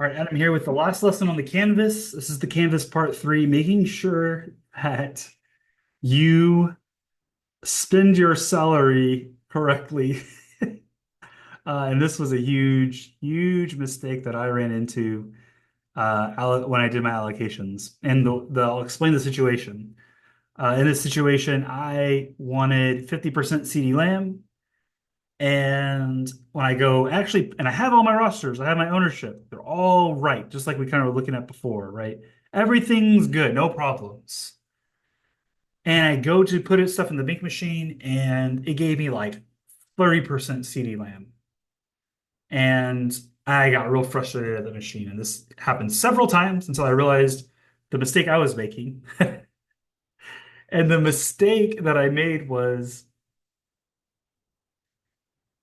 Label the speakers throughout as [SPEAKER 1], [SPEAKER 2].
[SPEAKER 1] All right, Adam here with the last lesson on the Canvas. This is the Canvas part three, making sure that you spend your salary correctly. And this was a huge, huge mistake that I ran into when I did my allocations. And I'll explain the situation. In this situation, I wanted 50% CD Lamb. And when I go actually, and I have all my rosters, I have my ownership. They're all right, just like we kind of were looking at before, right? Everything's good, no problems. And I go to put it stuff in the Bink machine, and it gave me like 30% CD lamb. And I got real frustrated at the machine. And this happened several times until I realized the mistake I was making. And the mistake that I made was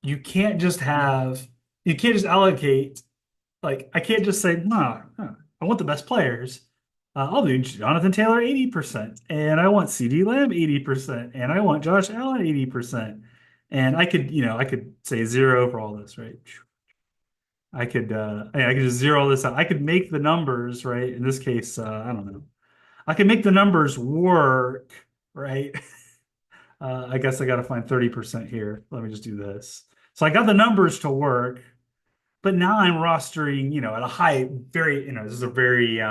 [SPEAKER 1] you can't just have, you can't just allocate. Like, I can't just say, nah, I want the best players. I'll do Jonathan Taylor 80%, and I want CD Lamb 80%, and I want Josh Allen 80%. And I could say zero for all this, right? I could just zero all this out. I could make the numbers, right? In this case, I don't know. I can make the numbers work, right? I guess I got to find 30% here. Let me just do this. So I got the numbers to work. But now I'm rostering, at a high, very, this is a very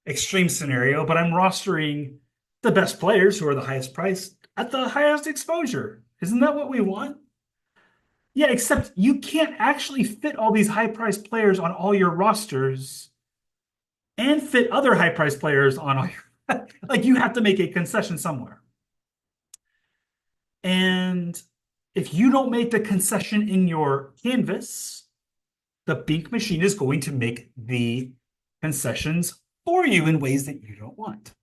[SPEAKER 1] extreme scenario, but I'm rostering the best players who are the highest price at the highest exposure. Isn't that what we want? Yeah, except you can't actually fit all these high priced players on all your rosters and fit other high priced players on all your, like you have to make a concession somewhere. And if you don't make the concession in your canvas, the Bink machine is going to make the concessions for you in ways that you don't want.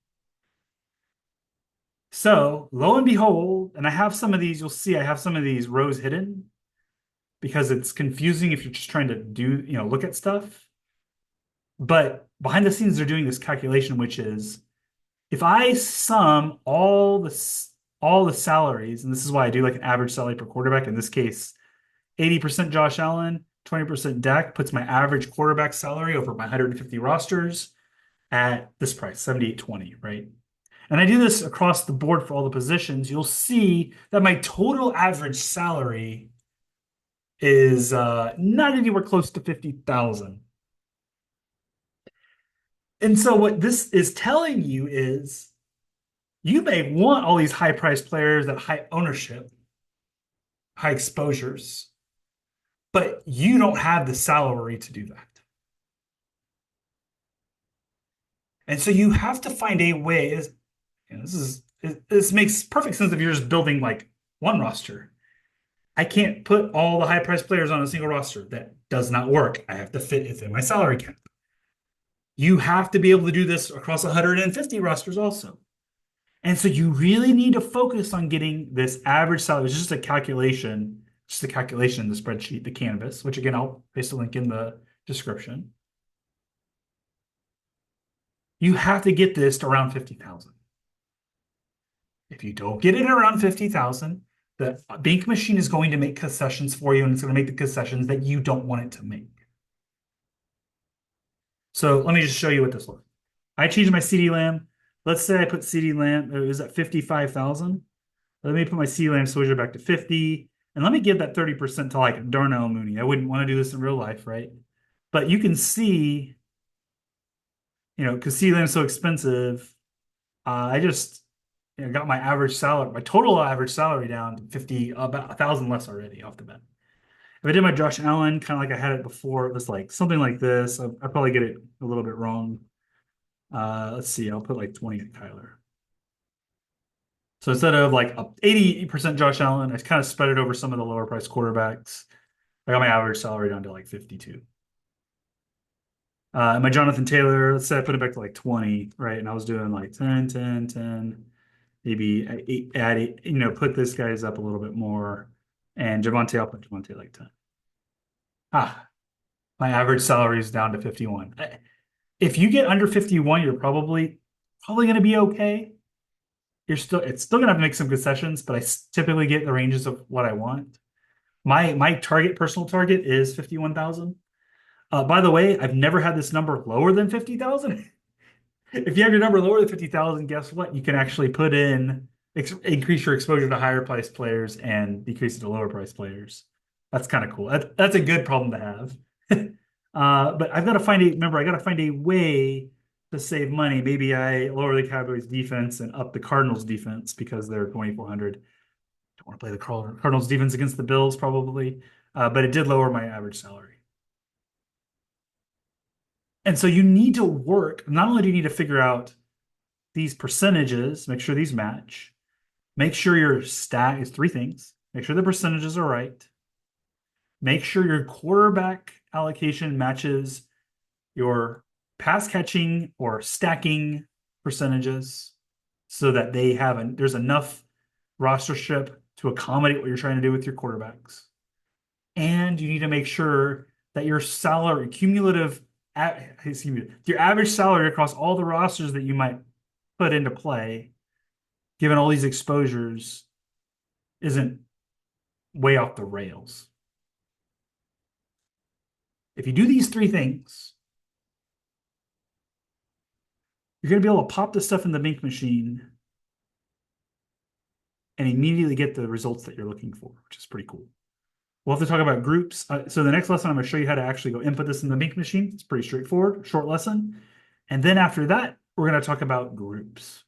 [SPEAKER 1] So lo and behold, and I have some of these, you'll see I have some of these rows hidden because it's confusing if you're just trying to look at stuff. But behind the scenes, they're doing this calculation, which is if I sum all the salaries, and this is why I do like an average salary per quarterback. In this case, 80% Josh Allen, 20% Dak puts my average quarterback salary over my 150 rosters at this price, 78.20, right? And I do this across the board for all the positions. You'll see that my total average salary is not anywhere close to 50,000. And so what this is telling you is you may want all these high priced players at high ownership, high exposures, but you don't have the salary to do that. And so you have to find a way. This makes perfect sense if you're just building like one roster. I can't put all the high priced players on a single roster. That does not work. I have to fit within my salary cap. You have to be able to do this across 150 rosters also. And so you really need to focus on getting this average salary. It's just a calculation in the spreadsheet, the Canvas, which again, I'll paste a link in the description. You have to get this to around 50,000. If you don't get it around 50,000, the Bink machine is going to make concessions for you, and it's going to make the concessions that you don't want it to make. So let me just show you what this looks like. I changed my CD Lamb. Let's say I put CD Lamb, it was at 55,000. Let me put my CD Lamb exposure back to 50. And let me give that 30% to like Darnell Mooney. I wouldn't want to do this in real life, right? But you can see, because CD Lamb's so expensive, I just got my average salary, my total average salary down to 50, about 1,000 less already off the bat. If I did my Josh Allen, kind of like I had it before, it was like something like this. I probably get it a little bit wrong. Let's see, I'll put like 20 at Kyler. So instead of like 80% Josh Allen, I kind of spread it over some of the lower price quarterbacks. I got my average salary down to like 52. And my Jonathan Taylor, let's say I put it back to like 20, right? And I was doing like 10, 10, 10, maybe add eight, put this guy's up a little bit more. And Javonte, I'll put Javonte like 10. Ah, my average salary is down to 51. If you get under 51, you're probably going to be okay. It's still going to have to make some concessions, but I typically get the ranges of what I want. My personal target is 51,000. By the way, I've never had this number lower than 50,000. If you have your number lower than 50,000, guess what? You can actually put in increase your exposure to higher priced players and decrease it to lower priced players. That's kind of cool. That's a good problem to have. But I've got to find a remember, I got to find a way to save money. Maybe I lower the Cowboys defense and up the Cardinals defense because they're 2,400. Don't want to play the Cardinals defense against the Bills probably. But it did lower my average salary. And so you need to work. Not only do you need to figure out these percentages, make sure these match, make sure your stat is three things. Make sure the percentages are right. Make sure your quarterback allocation matches your pass catching or stacking percentages so that there's enough rostership to accommodate what you're trying to do with your quarterbacks. And you need to make sure that your salary cumulative excuse me, your average salary across all the rosters that you might put into play, given all these exposures, isn't way off the rails. If you do these three things, you're going to be able to pop this stuff in the Bink machine and immediately get the results that you're looking for, which is pretty cool. We'll have to talk about groups. So the next lesson, I'm going to show you how to actually go input this in the Bink machine. It's pretty straightforward, short lesson. And then after that, we're going to talk about groups.